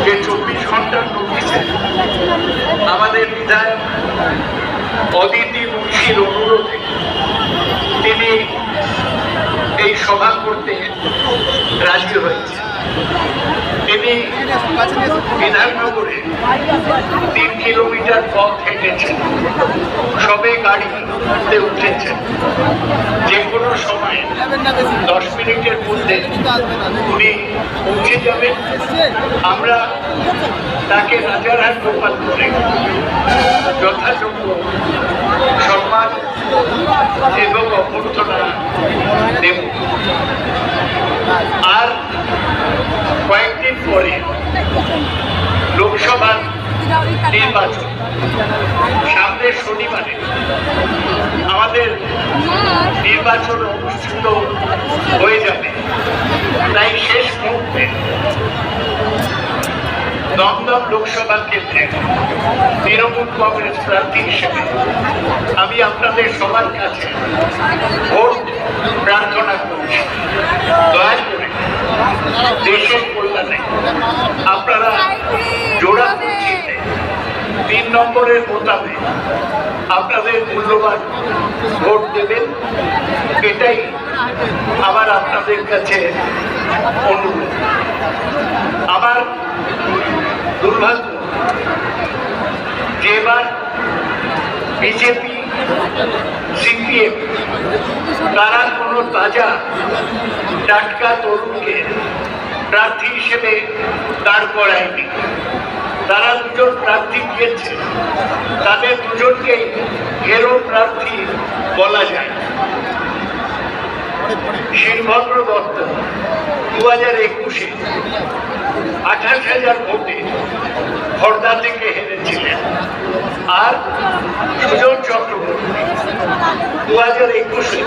যে 24 ঘন্টার নোটিশে আমাদের বিধায়ক অদিতি মুন্সির অনুরোধে তিনি এই সভা করতে রাজি হয়েছে। তিনি বিধাননগরে 3 কিলোমিটার পথ হেঁটেছেন, সবে গাড়িতে উঠেছেন। যে কোনো সময় 10 মিনিটের মধ্যে উনি পৌঁছে যাবেন। আমরা তাকে রাজারহাট গোপাল করে যথাযোগ্য সম্মান এবং অভ্যর্থনা দেব। আর কয়েকদিন পরে লোকসভার নির্বাচন, সামনের শনিবারে আমাদের নির্বাচন অনুষ্ঠিত হয়ে যাবে। তাই শেষ মুহূর্তে দমদম লোকসভা কেন্দ্রে তৃণমূল কংগ্রেস প্রার্থী হিসেবে আমি আপনাদের সবার কাছে ভোট প্রার্থনা করছি। দয়া করে দেশের কল্যাণে আপনারা জোড়া খুঁজিতে 3 নম্বরের মোতাবেক আপনাদের মূল্যবান ভোট দেবেন। এটাই আমার আপনাদের কাছে অনুরোধ। আমার দুর্ভাগ্য যে এবার বিজেপি, সিপিএম তারা কোনো তাজা টাটকা তরুণকে প্রার্থী হিসেবে দাঁড় করায়নি। তারা 2জন প্রার্থী দিয়েছে, তাদের 2জনকেই হেরো প্রার্থী বলা যায়। শিলভদ্র দত্ত 2021-এ 28,000 ভোটে খড়দা থেকে হেরেছিলেন। আর সুজন চক্রবর্তী 2021-এ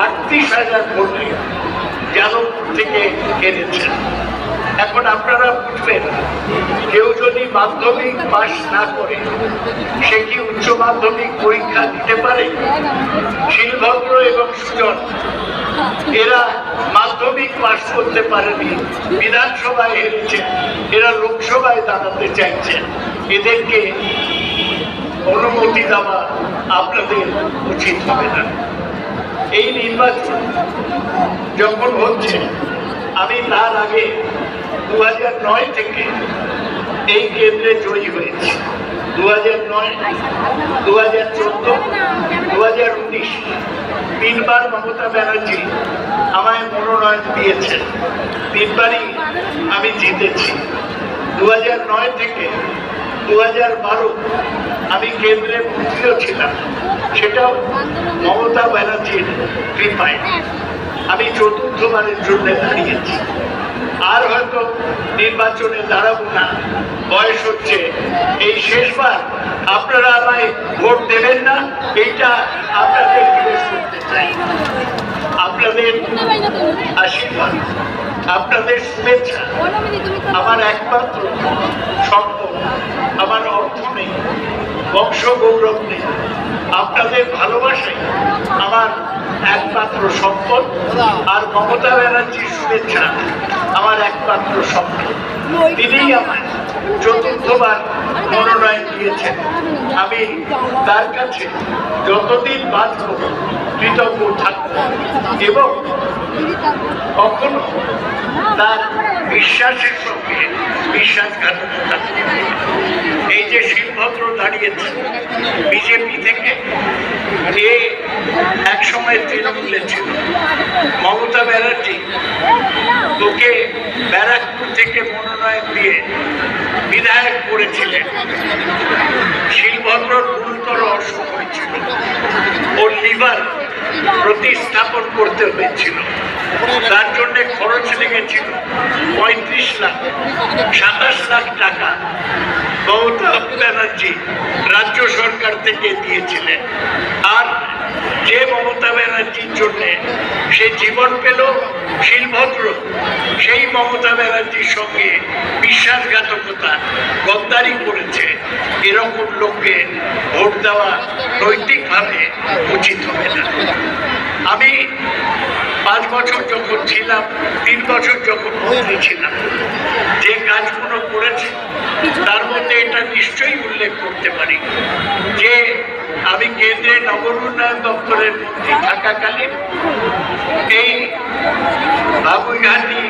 38,000 ভোটে যাদবপুর থেকে হেরেছেন। এখন আপনারা বুঝবেন, কেউ যদি মাধ্যমিক পাস না করে সে কি উচ্চ মাধ্যমিক পরীক্ষা দিতে পারে? শিলভদ্র এবং সুজন এরা মাধ্যমিক পাস করতে পারেনি, বিধানসভায় হেরেছে, এরা লোকসভায় দাঁড়াতে চাইছেন। এদেরকে অনুমতি দেওয়া আপনাদের উচিত হবে না। এই নির্বাচন যখন হচ্ছে, আমি তার আগে 2009 থেকে এই কেন্দ্রে জয়ী হয়েছি। 2009, 2014, 2019 3বার মমতা ব্যানার্জি আমায় মনোনয়ন দিয়েছেন। 3বারই আমি জিতেছি। 2009 থেকে 2012 আমি কেন্দ্রে মন্ত্রীও ছিলাম, সেটাও মমতা ব্যানার্জির কৃপায়। আমি 4র্থবারের জন্য দাঁড়িয়েছি। আর হয়তো নির্বাচনে দাঁড়াবো না, বয়স হচ্ছে। এই শেষবার আপনারা আমায় ভোট দেবেন না, এইটা আপনাদের জিজ্ঞেস করতে চাই। আপনাদের আশীর্বাদ, আপনাদের শুভেচ্ছা আমার একমাত্র সম্পদ। আমার অর্থ নেই, বংশ গৌরব নেই, আপনাদের ভালোবাসাই আমার একমাত্র সম্পদ। আর মমতা ব্যানার্জির শুভেচ্ছা আমার একমাত্র সম্পদ। তিনিই আমায় 4র্থবার মনোনয়ন দিয়েছেন। আমি তার কাছে যতদিন বাঁচব কৃতজ্ঞ থাকব এবং কখনো তার বিশ্বাসের সঙ্গে বিশ্বাসঘাতকতা। এই যে শিলভদ্র দাঁড়িয়েছে বিজেপি থেকে, এ এক সময় তৃণমূলে ছিল। মমতা ব্যানার্জি তোকে ব্যারাকপুর থেকে মনোনয়ন দিয়ে বিধায়ক করেছিলেন। শিলভদ্রর গুরুতর অসুখ হয়েছিল, ওর লিভার প্রতিস্থাপন করতে হয়েছিল। তার জন্য খরচ লেগেছিল 35 লাখ, 27 লাখ টাকা মমতা ব্যানার্জি রাজ্য সরকার থেকে দিয়েছিলেন। আর যে মমতা ব্যানার্জির জন্য সে জীবন পেল, শিলভদ্র সেই মমতা ব্যানার্জির সঙ্গে বিশ্বাসঘাতকতা, গদ্দারি করেছে। এরকম লোককে ভোট দেওয়া নৈতিকভাবে উচিত হবে না। আমি 5 বছর যখন ছিলাম, 3 বছর যখন মন্ত্রী ছিলাম, যে কাজগুলো কেন্দ্রের নগর উন্নয়ন দপ্তরের মন্ত্রী থাকাকালীন এই বাবুইঘাটি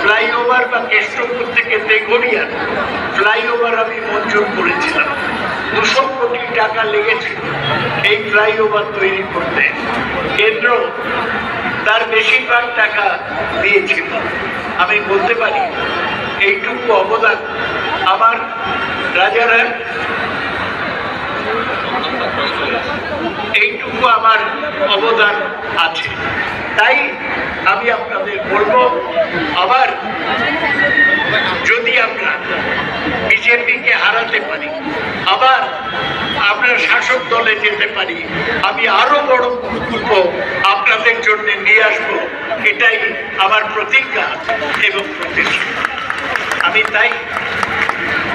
ফ্লাইওভার বা কেষ্টপুর থেকে তেঘরিয়া ফ্লাইওভার আমি মঞ্জুর করেছিলাম। 200 কোটি টাকা লেগেছিল এই ফ্লাইওভার তৈরি করতে। কেন্দ্র তার বেশিরভাগ টাকা দিয়েছিল। আমি বলতে পারি এইটুকু অবদান আমার রাজারহাট, এইটুকু আমার অবদান আছে। তাই আমি আপনাদের বলবো, আবার যদি আমরা বিজেপিকে হারাতে পারি, আবার আমরা শাসক দলে যেতে পারি, আমি আরো বড় প্রকল্প আপনাদের জন্য নিয়ে আসবো। এটাই আমার প্রতিজ্ঞা এবং প্রতিশ্রুতি। আমি তাই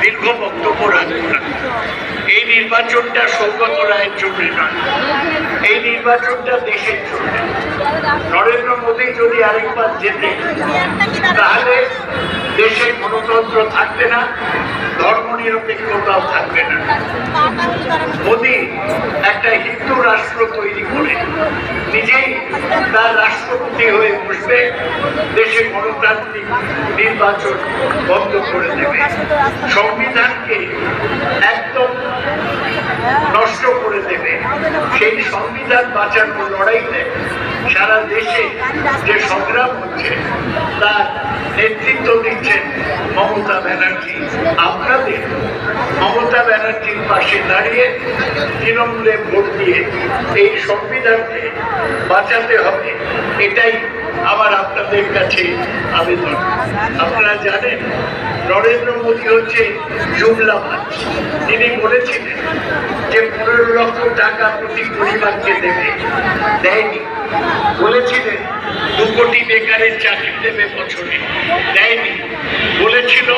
দীর্ঘ বক্তব্য রাখব না। এই নির্বাচনটা সৌগত রায়ের জন্য নয়, এই নির্বাচনটা দেশের জন্য। নরেন্দ্র মোদী যদি আরেকবার জেতে, তাহলে দেশে গণতন্ত্র থাকবে না, ধর্মনিরপেক্ষতাও থাকবে না। মোদী একটা হিন্দু রাষ্ট্র তৈরি করে নিজেই তার রাষ্ট্রপতি হয়ে বসবে, দেশে গণতান্ত্রিক নির্বাচন বন্ধ করে দেবে, সংবিধানকে একদম নষ্ট করে দেবে। সেই সংবিধান বাঁচানোর লড়াইতে সারা দেশে যে সংগ্রাম হচ্ছে তার নেতৃত্ব দিচ্ছেন মমতা ব্যানার্জি। আপনাদের মমতা ব্যানার্জির পাশে দাঁড়িয়ে তৃণমূলে ভোট দিয়ে এই সংবিধানকে বাঁচাতে হবে, এটাই আমার আপনাদের কাছে আবেদন। আপনারা জানেন নরেন্দ্র মোদী হচ্ছে জুমলাবাজ। তিনি বলেছিলেন যে 15 লক্ষ টাকা প্রতি পরিবারকে দেবে, দেয়নি। বলেছিলেন 2 কোটি বেকারের চাকরি দেবে বছরে, দেয়নি। বলেছিল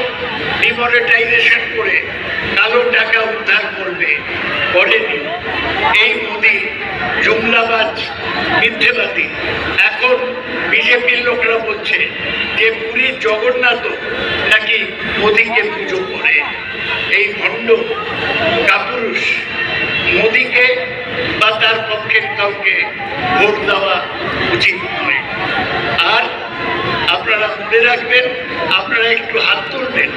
ডিমনিটাইজেশন করে কালো টাকা উদ্ধার করবে, করেনি। এই মোদী জুমলাবাজ, মিথ্যেবাদী। এখন বিজেপির লোকরা বলছে যে পুরীর জগন্নাথ নাকি মোদীকে পুজো করে। এই ভণ্ড কাপুরুষ মোদীকে বা তার পক্ষের কাউকে ভোট দেওয়া উচিত নয়। আর আপনারা মনে রাখবেন, আপনারা একটু হাত তুলবেন।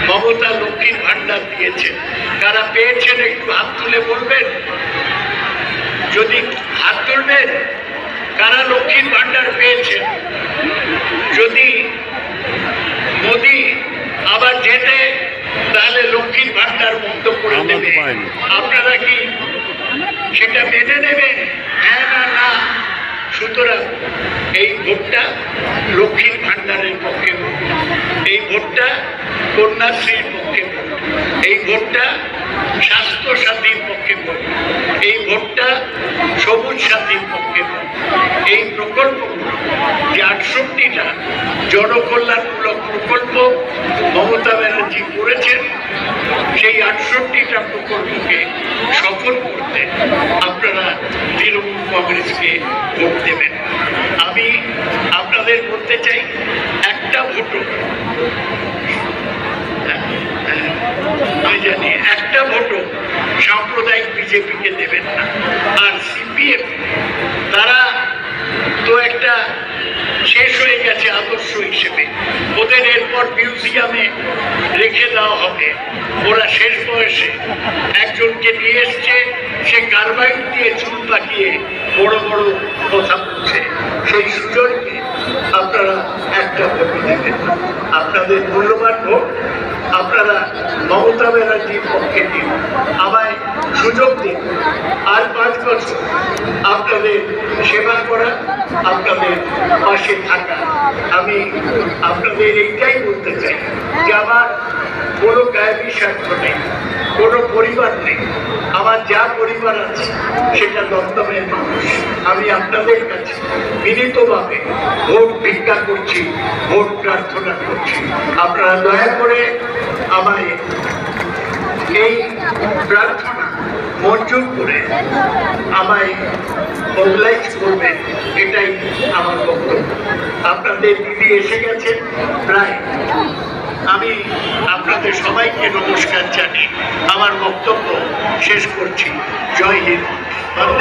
মমতা লক্ষ্মীর ভান্ডার দিয়েছেন, কারা পেয়েছেন একটু হাত তুলে বলবেন। যদি হাত তুলবেন কারা লক্ষ্মীর ভান্ডার পেয়েছেন। যদি মোদী আবার যেতে, তাহলে লক্ষ্মীর ভান্ডার মুক্ত করে দেবে। আপনারা কি সেটা মেনে নেবেন? হ্যাঁ না না? সুতরাং এই ভোটটা লক্ষ্মীর ভান্ডারের পক্ষে ভোট, এই ভোটটা কন্যাশ্রীর পক্ষে ভোট, এই ভোটটা স্বাস্থ্য সাথীর পক্ষে ভোট, এই ভোটটা সবুজ সাথীর পক্ষে ভোট। এই প্রকল্পগুলো যে 68টা জনকল্যাণমূলক প্রকল্প মমতা ব্যানার্জি করেছেন, সেই 68টা প্রকল্পকে সফল করতে আপনারা তৃণমূল কংগ্রেসকে ভোট দেবেন। আমি আপনাদের বলতে চাই, একটা ভোটও, আমি জানি একটা ভোটও সাম্প্রদায়িক বিজেপিকে দেবেন না। আর সিপিএম, তারা তো একটা শেষ হয়ে গেছে আদর্শ হিসেবে। ওদের এরপর মিউজিয়ামে রেখে দেওয়া হবে। ওরা শেষ বয়সে একজনকে নিয়ে এসছে, সে কার্বাইড দিয়ে চুল পাকিয়ে বড় বড় কথা বলছে। সেই সুযোগকে আপনারা একটা ভোট দেবেন। আপনাদের মূল্যবান ভোট আপনারা মমতা ব্যানার্জির পক্ষে দিন। আমায় সুযোগ দিন আর 5 বছর আপনাদের সেবা করা, আপনাদের পাশে থাকা। আমি আপনাদের এইটাই বলতে চাই যে আমার কোনো গায়েবী স্বার্থ নেই, কোনো পরিবার নেই। আমার যা পরিবার আছে সেটা দমদমের মানুষ। আমি আপনাদের কাছে বিনীতভাবে ভোট ভিক্ষা করছি, ভোট প্রার্থনা করছি। আপনারা দয়া করে আমায় এই প্রার্থনা মঞ্জুর করে আমায় মোবিলাইজ করবেন, এটাই আমার বক্তব্য। আপনাদের দিদি এসে গেছেন প্রায়। আমি আপনাদের সবাইকে নমস্কার জানিয়ে আমার বক্তব্য শেষ করছি। জয় হিন্দ। বন্দে